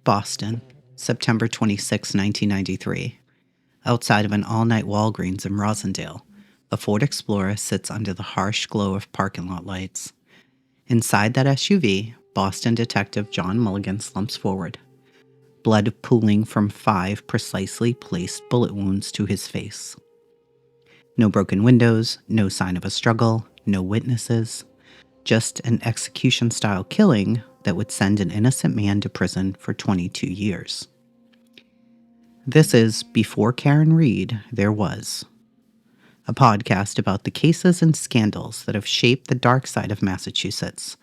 Boston, September 26, 1993. Outside of an all-night Walgreens in Rosendale, a Ford Explorer sits under the harsh glow of parking lot lights. Inside that SUV, Boston Detective John Mulligan slumps forward, blood pooling from 5 precisely placed bullet wounds to his face. No broken windows, no sign of a struggle, no witnesses, just an execution-style killing that would send an innocent man to prison for 22 years. This is Before Karen Reed, There Was, a podcast about the cases and scandals that have shaped the dark side of Massachusetts.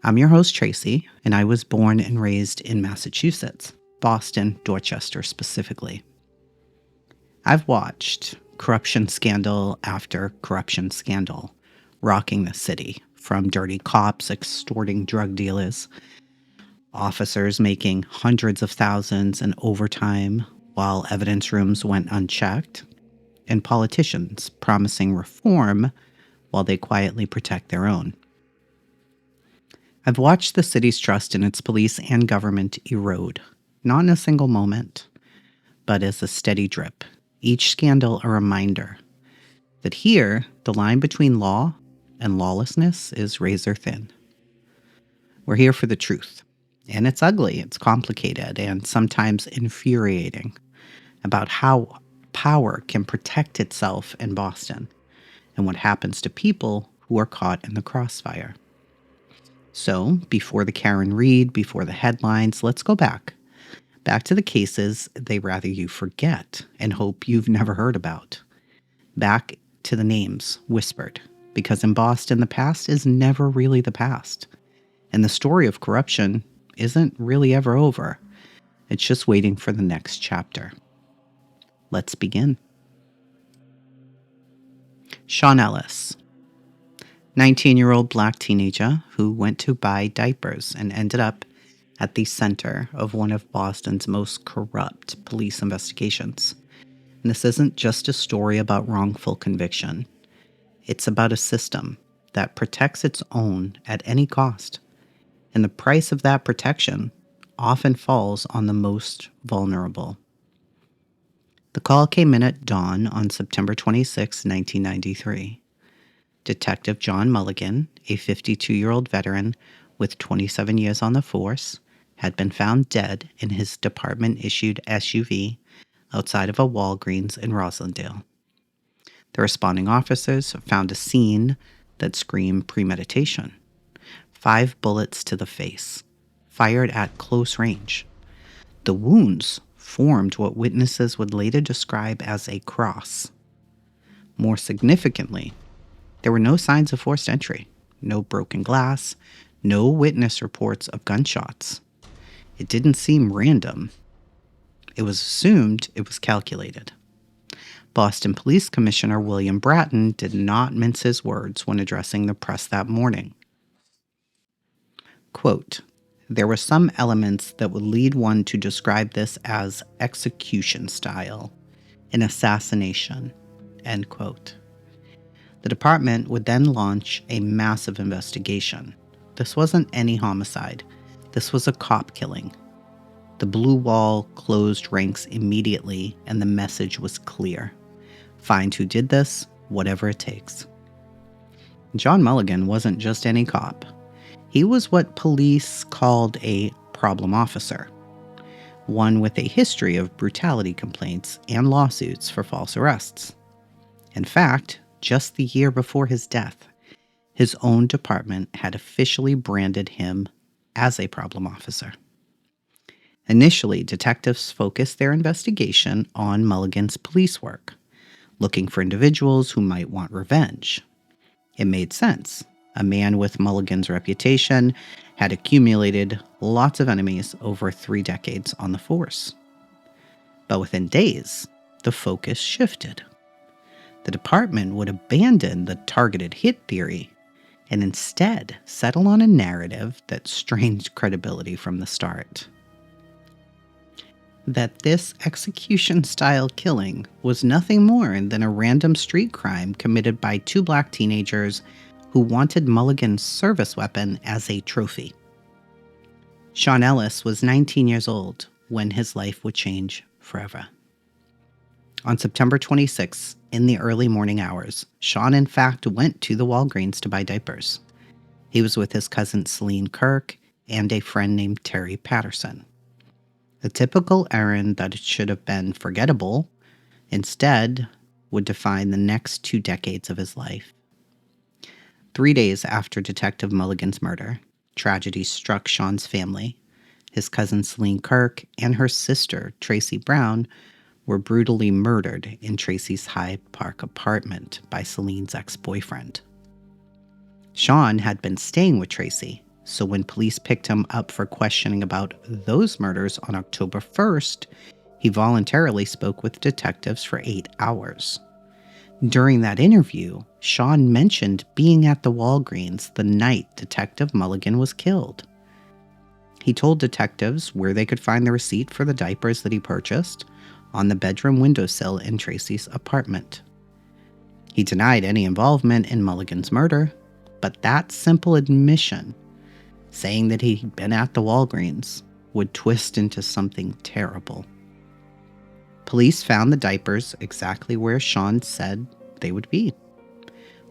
I'm your host, Tracy, and I was born and raised in Massachusetts, Boston, Dorchester specifically. I've watched corruption scandal after corruption scandal rocking the city, from dirty cops extorting drug dealers, officers making hundreds of thousands in overtime while evidence rooms went unchecked, and politicians promising reform while they quietly protect their own. I've watched the city's trust in its police and government erode, not in a single moment, but as a steady drip, each scandal a reminder that here, the line between law and lawlessness is razor thin. We're here for the truth, and it's ugly, it's complicated, and sometimes infuriating about how power can protect itself in Boston and what happens to people who are caught in the crossfire. So, before the Karen Reed, before the headlines, let's go back to the cases they rather you forget and hope you've never heard about. Back to the names whispered, because in Boston, the past is never really the past. And the story of corruption isn't really ever over. It's just waiting for the next chapter. Let's begin. Sean Ellis, 19-year-old black teenager who went to buy diapers and ended up at the center of one of Boston's most corrupt police investigations. And this isn't just a story about wrongful conviction. It's about a system that protects its own at any cost. And the price of that protection often falls on the most vulnerable. The call came in at dawn on September 26, 1993. Detective John Mulligan, a 52-year-old veteran with 27 years on the force, had been found dead in his department-issued SUV outside of a Walgreens in Rosendale. The responding officers found a scene that screamed premeditation. 5 bullets to the face, fired at close range. The wounds formed what witnesses would later describe as a cross. More significantly, there were no signs of forced entry, no broken glass, no witness reports of gunshots. It didn't seem random. It was assumed it was calculated. Boston Police Commissioner William Bratton did not mince his words when addressing the press that morning. Quote, "There were some elements that would lead one to describe this as execution style, an assassination," end quote. The department would then launch a massive investigation. This wasn't any homicide. This was a cop killing. The blue wall closed ranks immediately, and the message was clear. Find who did this, whatever it takes. John Mulligan wasn't just any cop. He was what police called a problem officer, one with a history of brutality complaints and lawsuits for false arrests. In fact, just the year before his death, his own department had officially branded him as a problem officer. Initially, detectives focused their investigation on Mulligan's police work, looking for individuals who might want revenge. It made sense. A man with Mulligan's reputation had accumulated lots of enemies over 3 decades on the force. But within days, the focus shifted. The department would abandon the targeted hit theory and instead settle on a narrative that strained credibility from the start. That this execution-style killing was nothing more than a random street crime committed by 2 black teenagers who wanted Mulligan's service weapon as a trophy. Sean Ellis was 19 years old when his life would change forever. On September 26th, in the early morning hours, Sean in fact went to the Walgreens to buy diapers. He was with his cousin Celine Kirk and a friend named Terry Patterson. A typical errand that should have been forgettable, instead, would define the next 2 decades of his life. 3 days after Detective Mulligan's murder, tragedy struck Sean's family. His cousin Celine Kirk and her sister, Tracy Brown, were brutally murdered in Tracy's Hyde Park apartment by Celine's ex-boyfriend. Sean had been staying with Tracy, so when police picked him up for questioning about those murders on October 1st, he voluntarily spoke with detectives for 8 hours. During that interview, Sean mentioned being at the Walgreens the night Detective Mulligan was killed. He told detectives where they could find the receipt for the diapers that he purchased on the bedroom windowsill in Tracy's apartment. He denied any involvement in Mulligan's murder, but that simple admission, saying that he'd been at the Walgreens, would twist into something terrible. Police found the diapers exactly where Sean said they would be,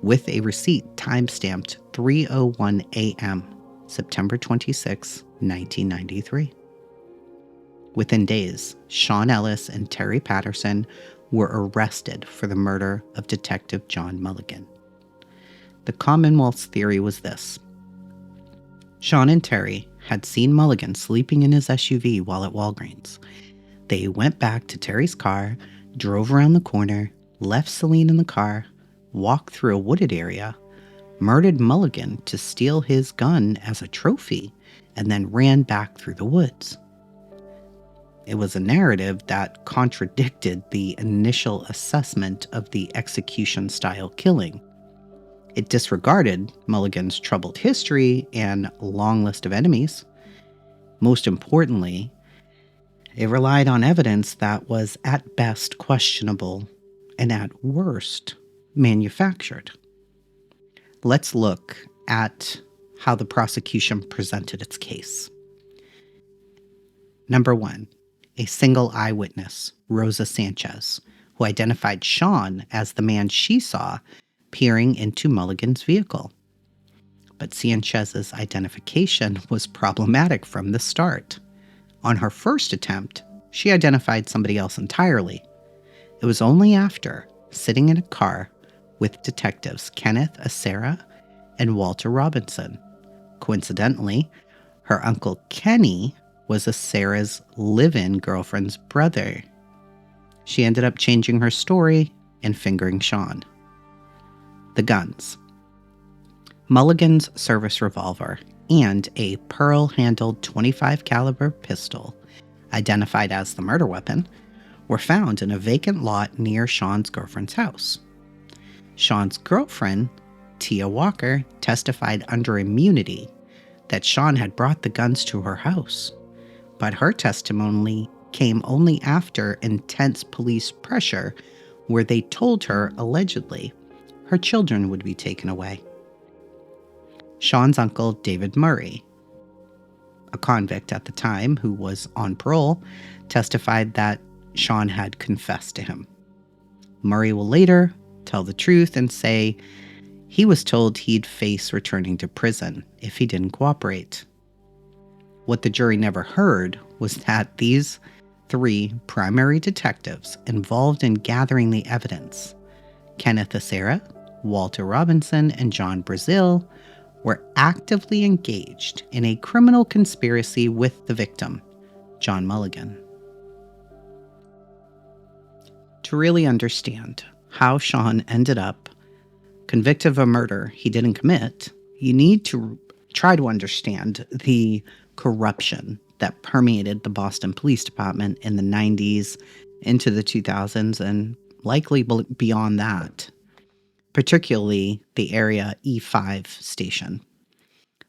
with a receipt time-stamped 3:01 a.m., September 26, 1993. Within days, Sean Ellis and Terry Patterson were arrested for the murder of Detective John Mulligan. The Commonwealth's theory was this. Sean and Terry had seen Mulligan sleeping in his SUV while at Walgreens. They went back to Terry's car, drove around the corner, left Celine in the car, walked through a wooded area, murdered Mulligan to steal his gun as a trophy, and then ran back through the woods. It was a narrative that contradicted the initial assessment of the execution-style killing. It disregarded Mulligan's troubled history and long list of enemies. Most importantly, it relied on evidence that was at best questionable and at worst manufactured. Let's look at how the prosecution presented its case. Number 1. A single eyewitness, Rosa Sanchez, who identified Sean as the man she saw peering into Mulligan's vehicle. But Sanchez's identification was problematic from the start. On her first attempt, she identified somebody else entirely. It was only after sitting in a car with detectives Kenneth Acera and Walter Robinson. Coincidentally, her uncle Kenny was Acera's live-in girlfriend's brother. She ended up changing her story and fingering Sean. The guns. Mulligan's service revolver and a pearl-handled .25 caliber pistol, identified as the murder weapon, were found in a vacant lot near Sean's girlfriend's house. Sean's girlfriend, Tia Walker, testified under immunity that Sean had brought the guns to her house, but her testimony came only after intense police pressure where they told her, allegedly, her children would be taken away. Sean's uncle, David Murray, a convict at the time who was on parole, testified that Sean had confessed to him. Murray will later tell the truth and say he was told he'd face returning to prison if he didn't cooperate. What the jury never heard was that these 3 primary detectives involved in gathering the evidence, Kenneth Acera, Walter Robinson, and John Brazil, were actively engaged in a criminal conspiracy with the victim, John Mulligan. To really understand how Sean ended up convicted of a murder he didn't commit, you need to try to understand the corruption that permeated the Boston Police Department in the 90s into the 2000s and likely beyond that, particularly the area E5 station.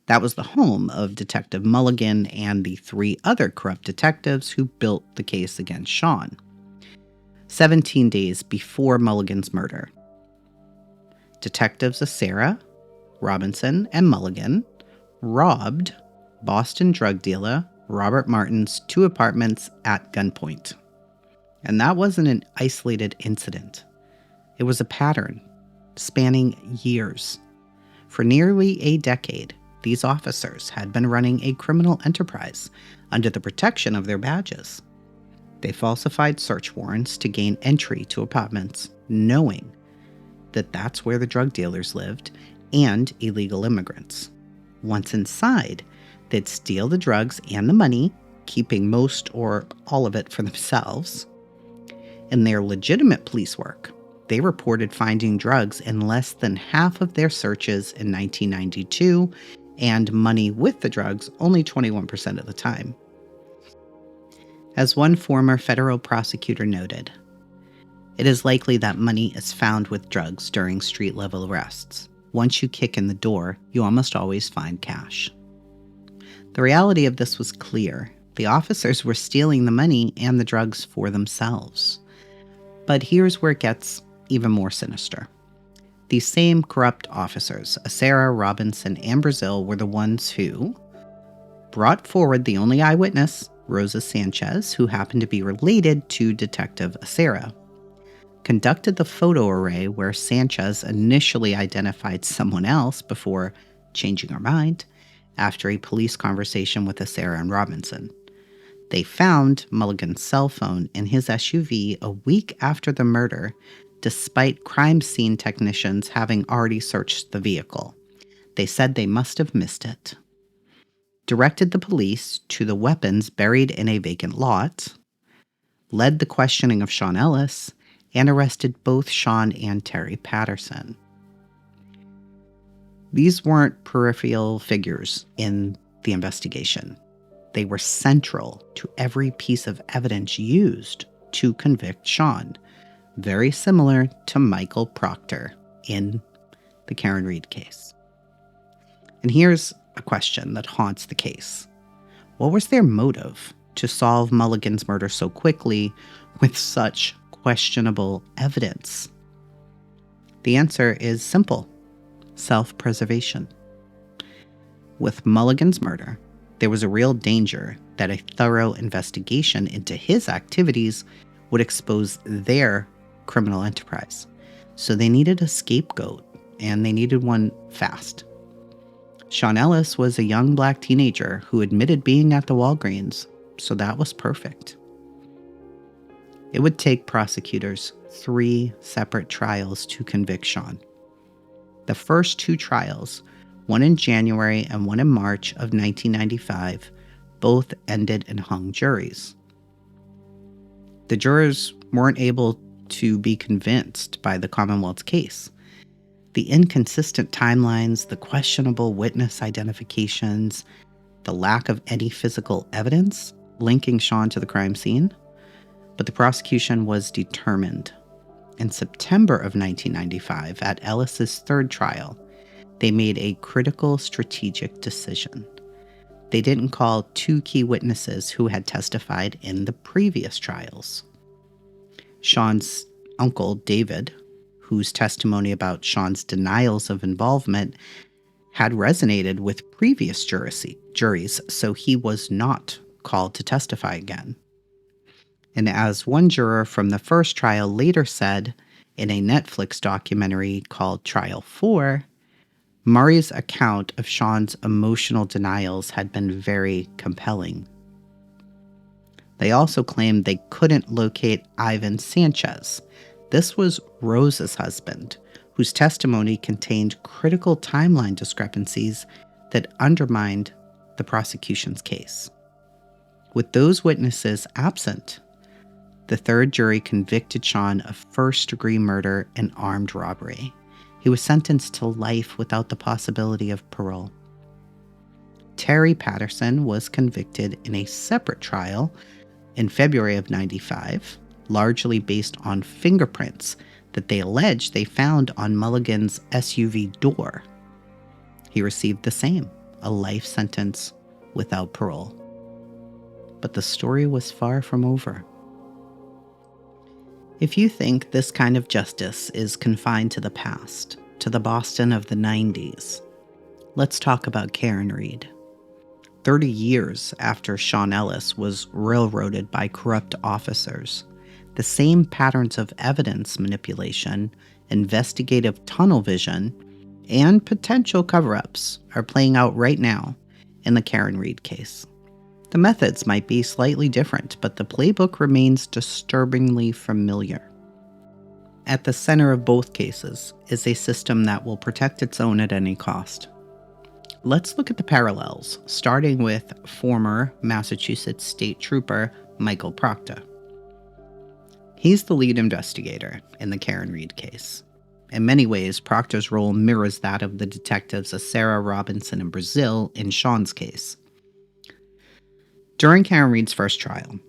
That was the home of Detective Mulligan and the 3 other corrupt detectives who built the case against Sean. 17 days before Mulligan's murder, Detectives Acera, Robinson, and Mulligan robbed Boston drug dealer Robert Martin's 2 apartments at gunpoint. And that wasn't an isolated incident. It was a pattern spanning years. For nearly a decade, these officers had been running a criminal enterprise under the protection of their badges. They falsified search warrants to gain entry to apartments, knowing that that's where the drug dealers lived and illegal immigrants. Once inside, they'd steal the drugs and the money, keeping most or all of it for themselves. In their legitimate police work, they reported finding drugs in less than half of their searches in 1992, and money with the drugs only 21% of the time. As one former federal prosecutor noted, it is likely that money is found with drugs during street-level arrests. Once you kick in the door, you almost always find cash. The reality of this was clear. The officers were stealing the money and the drugs for themselves. But here's where it gets even more sinister. These same corrupt officers, Acera, Robinson, and Brazil, were the ones who brought forward the only eyewitness, Rosa Sanchez, who happened to be related to Detective Acera, conducted the photo array where Sanchez initially identified someone else before changing her mind after a police conversation with Acera and Robinson. They found Mulligan's cell phone in his SUV a week after the murder, despite crime scene technicians having already searched the vehicle. They said they must have missed it. Directed the police to the weapons buried in a vacant lot, led the questioning of Sean Ellis, and arrested both Sean and Terry Patterson. These weren't peripheral figures in the investigation. They were central to every piece of evidence used to convict Sean, very similar to Michael Proctor in the Karen Reed case. And here's a question that haunts the case. What was their motive to solve Mulligan's murder so quickly with such questionable evidence? The answer is simple: self-preservation. With Mulligan's murder, there was a real danger that a thorough investigation into his activities would expose their criminal enterprise. So they needed a scapegoat, and they needed one fast. Sean Ellis was a young black teenager who admitted being at the Walgreens, so that was perfect. It would take prosecutors 3 separate trials to convict Sean. The first 2 trials, one in January and one in March of 1995, both ended in hung juries. The jurors weren't able to be convinced by the Commonwealth's case. The inconsistent timelines, the questionable witness identifications, the lack of any physical evidence linking Sean to the crime scene. But the prosecution was determined. In September of 1995, at Ellis's 3rd trial, they made a critical strategic decision. They didn't call 2 key witnesses who had testified in the previous trials. Sean's uncle, David, whose testimony about Sean's denials of involvement had resonated with previous juries, so he was not called to testify again. And as one juror from the first trial later said in a Netflix documentary called Trial 4, Murray's account of Sean's emotional denials had been very compelling. They also claimed they couldn't locate Ivan Sanchez. This was Rosa's husband, whose testimony contained critical timeline discrepancies that undermined the prosecution's case. With those witnesses absent, the 3rd jury convicted Sean of first-degree murder and armed robbery. He was sentenced to life without the possibility of parole. Terry Patterson was convicted in a separate trial in February of 95, largely based on fingerprints that they alleged they found on Mulligan's SUV door. He received the same, a life sentence without parole. But the story was far from over. If you think this kind of justice is confined to the past, to the Boston of the 90s, let's talk about Karen Reed. 30 years after Sean Ellis was railroaded by corrupt officers, the same patterns of evidence manipulation, investigative tunnel vision, and potential cover-ups are playing out right now in the Karen Read case. The methods might be slightly different, but the playbook remains disturbingly familiar. At the center of both cases is a system that will protect its own at any cost. Let's look at the parallels, starting with former Massachusetts State Trooper Michael Proctor. He's the lead investigator in the Karen Read case. In many ways, Proctor's role mirrors that of the detectives Sarah Robinson in Brazil in Sean's case. During Karen Read's first trial,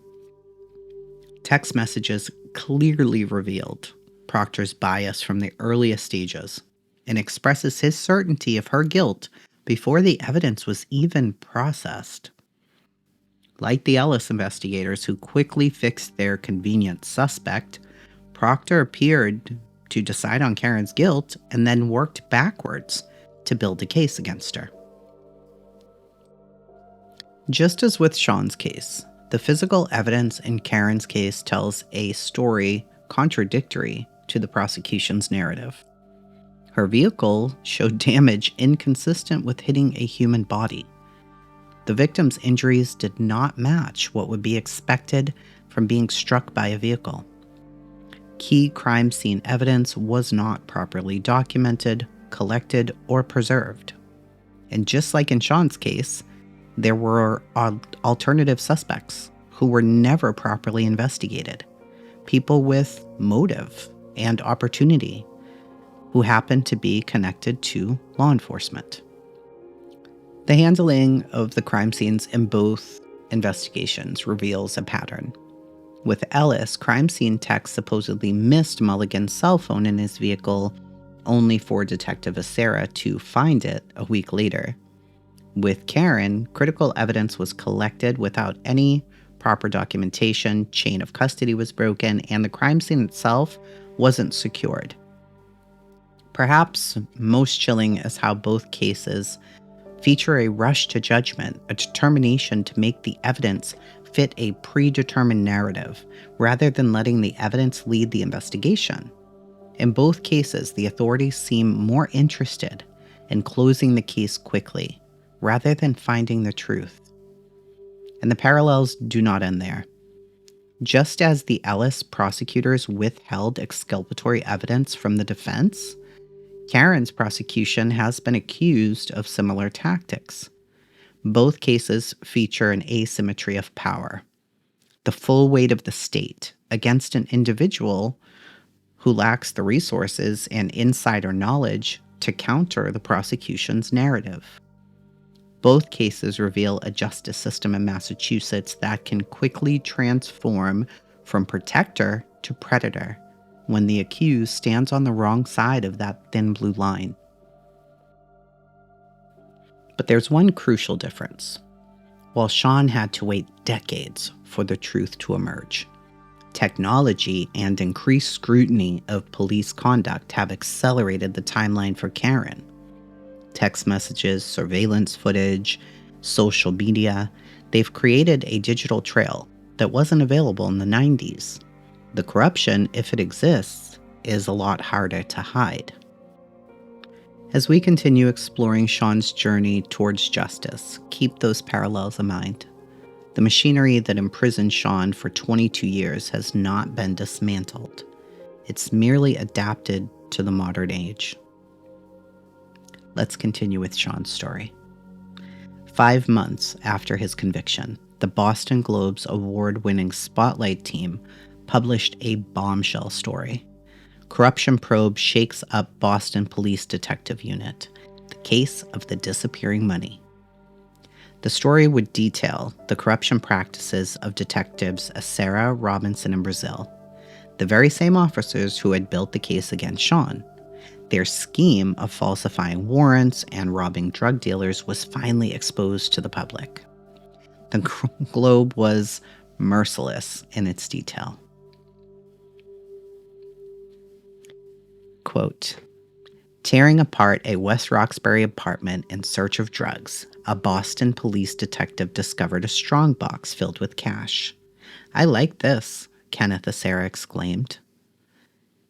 text messages clearly revealed Proctor's bias from the earliest stages and expresses his certainty of her guilt before the evidence was even processed. Like the Ellis investigators who quickly fixed their convenient suspect, Proctor appeared to decide on Karen's guilt and then worked backwards to build a case against her. Just as with Sean's case, the physical evidence in Karen's case tells a story contradictory to the prosecution's narrative. Her vehicle showed damage inconsistent with hitting a human body. The victim's injuries did not match what would be expected from being struck by a vehicle. Key crime scene evidence was not properly documented, collected, or preserved. And just like in Sean's case, there were alternative suspects who were never properly investigated. People with motive and opportunity who happened to be connected to law enforcement. The handling of the crime scenes in both investigations reveals a pattern. With Ellis, crime scene techs supposedly missed Mulligan's cell phone in his vehicle, only for Detective Sarah to find it a week later. With Karen, critical evidence was collected without any proper documentation, chain of custody was broken, and the crime scene itself wasn't secured. Perhaps most chilling is how both cases feature a rush to judgment, a determination to make the evidence fit a predetermined narrative, rather than letting the evidence lead the investigation. In both cases, the authorities seem more interested in closing the case quickly, rather than finding the truth. And the parallels do not end there. Just as the Ellis prosecutors withheld exculpatory evidence from the defense, Karen's prosecution has been accused of similar tactics. Both cases feature an asymmetry of power, the full weight of the state against an individual who lacks the resources and insider knowledge to counter the prosecution's narrative. Both cases reveal a justice system in Massachusetts that can quickly transform from protector to predator when the accused stands on the wrong side of that thin blue line. But there's one crucial difference. While Sean had to wait decades for the truth to emerge, technology and increased scrutiny of police conduct have accelerated the timeline for Karen. Text messages, surveillance footage, social media, they've created a digital trail that wasn't available in the 90s. The corruption, if it exists, is a lot harder to hide. As we continue exploring Sean's journey towards justice, keep those parallels in mind. The machinery that imprisoned Sean for 22 years has not been dismantled. It's merely adapted to the modern age. Let's continue with Sean's story. 5 months after his conviction, the Boston Globe's award-winning Spotlight team published a bombshell story. Corruption probe shakes up Boston Police Detective Unit, the case of the disappearing money. The story would detail the corruption practices of detectives Sarah Robinson in Brazil, the very same officers who had built the case against Sean. Their scheme of falsifying warrants and robbing drug dealers was finally exposed to the public. The Globe was merciless in its detail. Quote, tearing apart a West Roxbury apartment in search of drugs, a Boston police detective discovered a strongbox filled with cash. "I like this," Kenneth Acera exclaimed.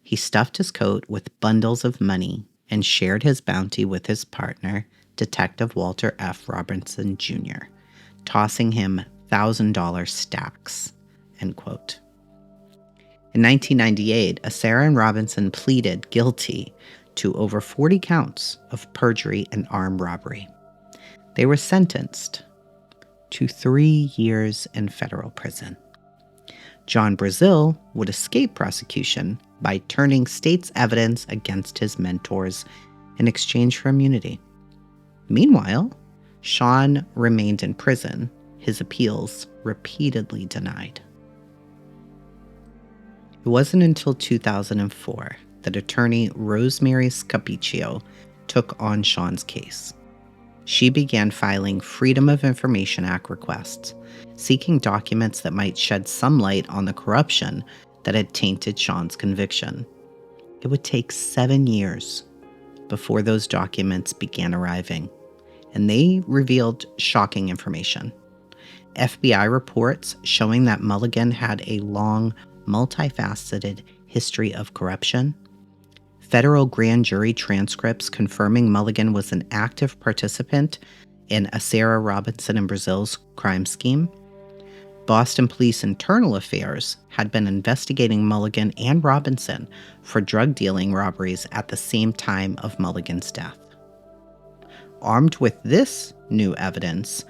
He stuffed his coat with bundles of money and shared his bounty with his partner, Detective Walter F. Robinson, Jr., tossing him $1,000 stacks, end quote. In 1998, Acera and Robinson pleaded guilty to over 40 counts of perjury and armed robbery. They were sentenced to 3 years in federal prison. John Brazil would escape prosecution by turning state's evidence against his mentors in exchange for immunity. Meanwhile, Sean remained in prison, his appeals repeatedly denied. It wasn't until 2004 that attorney Rosemary Scapiccio took on Sean's case. She began filing Freedom of Information Act requests, seeking documents that might shed some light on the corruption that had tainted Sean's conviction. It would take 7 years before those documents began arriving, and they revealed shocking information. FBI reports showing that Mulligan had a long, multifaceted history of corruption, federal grand jury transcripts confirming Mulligan was an active participant in Acera, Robinson, and Brazil's crime scheme. Boston Police Internal Affairs had been investigating Mulligan and Robinson for drug dealing robberies at the same time of Mulligan's death. Armed with this new evidence,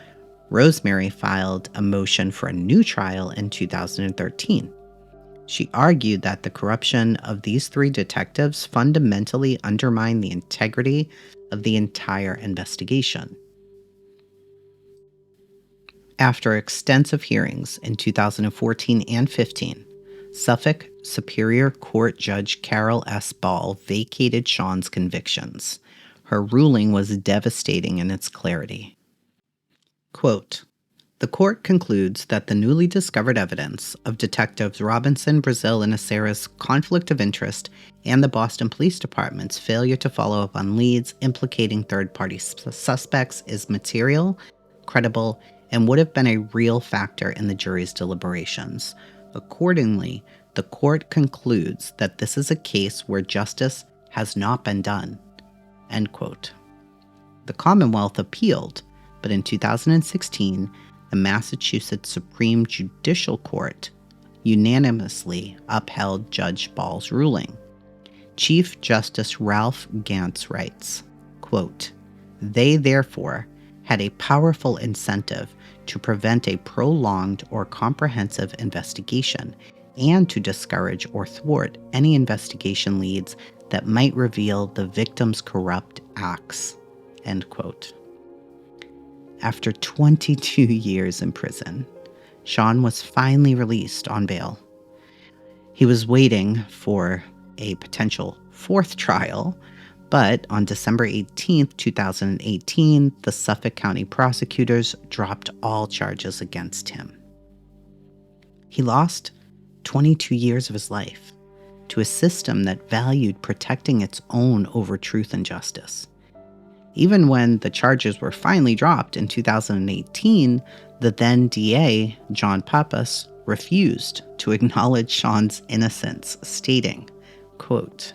Rosemary filed a motion for a new trial in 2013. She argued that the corruption of these 3 detectives fundamentally undermined the integrity of the entire investigation. After extensive hearings in 2014 and 15, Suffolk Superior Court Judge Carol S. Ball vacated Sean's convictions. Her ruling was devastating in its clarity. Quote, "The court concludes that the newly discovered evidence of Detectives Robinson, Brazil, and Acera's conflict of interest and the Boston Police Department's failure to follow up on leads implicating third-party suspects is material, credible, and would have been a real factor in the jury's deliberations. Accordingly, the court concludes that this is a case where justice has not been done." End quote. The Commonwealth appealed, but in 2016, the Massachusetts Supreme Judicial Court unanimously upheld Judge Ball's ruling. Chief Justice Ralph Gantz writes, quote, "They therefore had a powerful incentive to prevent a prolonged or comprehensive investigation and to discourage or thwart any investigation leads that might reveal the victim's corrupt acts." End quote. After 22 years in prison, Sean was finally released on bail. He was waiting for a potential 4th trial, but on December 18, 2018, the Suffolk County prosecutors dropped all charges against him. He lost 22 years of his life to a system that valued protecting its own over truth and justice. Even when the charges were finally dropped in 2018, the then DA, John Pappas, refused to acknowledge Sean's innocence, stating, quote,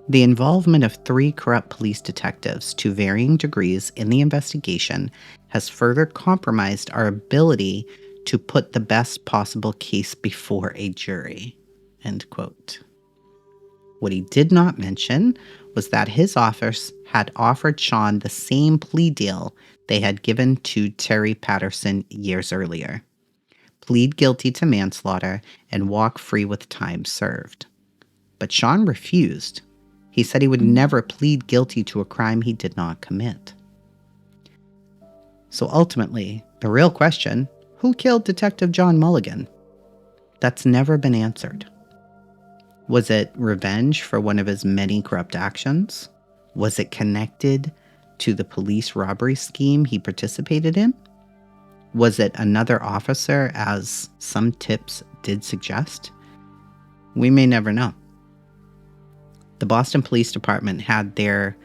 "The involvement of 3 corrupt police detectives to varying degrees in the investigation has further compromised our ability to put the best possible case before a jury." End quote. What he did not mention was that his office had offered Sean the same plea deal they had given to Terry Patterson years earlier: plead guilty to manslaughter and walk free with time served. But Sean refused. He said he would never plead guilty to a crime he did not commit. So ultimately, the real question, who killed Detective John Mulligan? That's never been answered. Was it revenge for one of his many corrupt actions? Was it connected to the police robbery scheme he participated in? Was it another officer, as some tips did suggest? We may never know. The Boston Police Department had their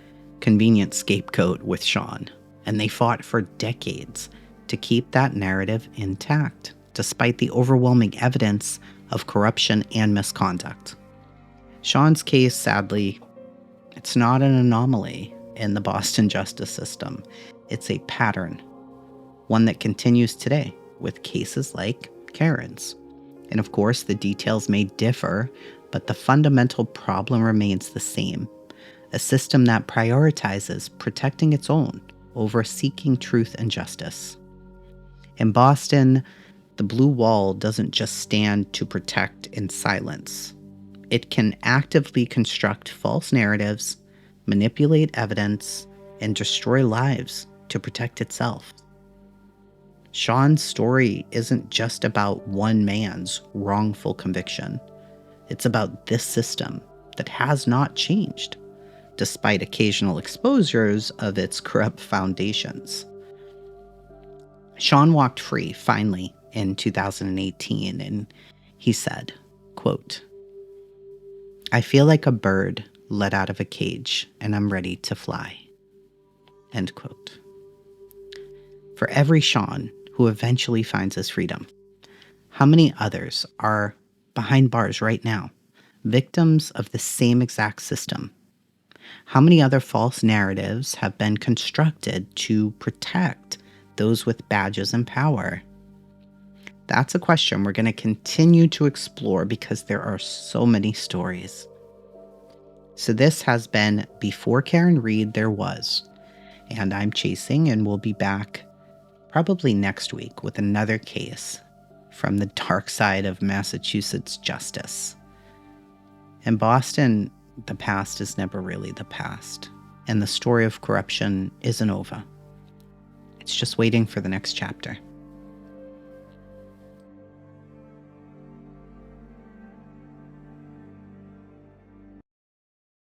convenient scapegoat with Sean, and they fought for decades to keep that narrative intact, despite the overwhelming evidence of corruption and misconduct. Sean's case, sadly, it's not an anomaly in the Boston justice system. It's a pattern, one that continues today with cases like Karen's. And of course, the details may differ, but the fundamental problem remains the same. A system that prioritizes protecting its own over seeking truth and justice. In Boston, the blue wall doesn't just stand to protect in silence. It can actively construct false narratives, manipulate evidence, and destroy lives to protect itself. Sean's story isn't just about one man's wrongful conviction. It's about this system that has not changed, despite occasional exposures of its corrupt foundations. Sean walked free, finally, in 2018, and he said, quote, "I feel like a bird let out of a cage, and I'm ready to fly." End quote. For every Sean who eventually finds his freedom, how many others are behind bars right now, victims of the same exact system? How many other false narratives have been constructed to protect those with badges and power? That's a question we're going to continue to explore because there are so many stories. So this has been Before Karen Reed There Was, and I'm Chasing, and we'll be back probably next week with another case from the dark side of Massachusetts justice. In Boston, the past is never really the past, and the story of corruption isn't over. It's just waiting for the next chapter.